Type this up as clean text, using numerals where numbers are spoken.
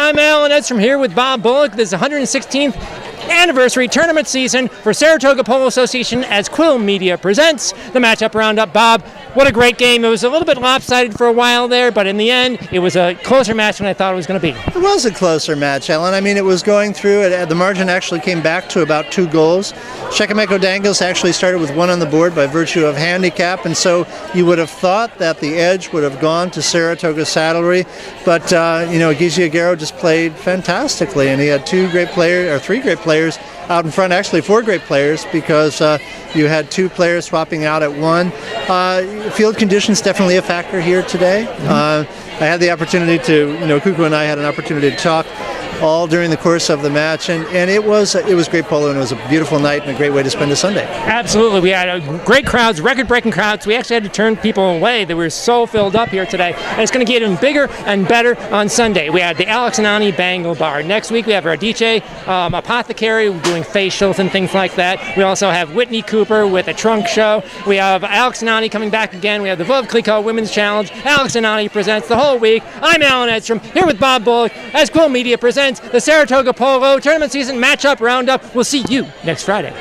I'm Alan Edstrom here with Bob Bullock. This is the 116th anniversary tournament season for Saratoga Polo Association as Quill Media presents the matchup roundup. Bob, what a great game. It was a little bit lopsided for a while there, but in the end, it was a closer match than I thought it was going to be. It was a closer match, Ellen. I mean, it was going through it. The margin actually came back to about 2 goals. Checameco Dangles actually started with 1 on the board by virtue of handicap, and so you would have thought that the edge would have gone to Saratoga Saddlery, but Gizzi Aguero just played fantastically, and he had 3 great players out in front, actually 4 great players, because you had 2 players swapping out at 1. Field conditions definitely a factor here today. I had the opportunity to, Kuku and I had an opportunity to talk all during the course of the match, and it was great polo, and it was a beautiful night and a great way to spend a Sunday. Absolutely. We had great crowds, record-breaking crowds. We actually had to turn people away. They were so filled up here today, and it's going to get even bigger and better on Sunday. We had the Alex Anani Bangle Bar. Next week we have our DJ Apothecary doing facials and things like that. We also have Whitney Cooper with a trunk show. We have Alex Anani coming back again. We have the Veuve Clicquot Women's Challenge. Alex Anani presents the whole week. I'm Alan Edstrom here with Bob Bullock as Quill Media presents the Saratoga Polo Tournament Season Matchup Roundup. We'll see you next Friday.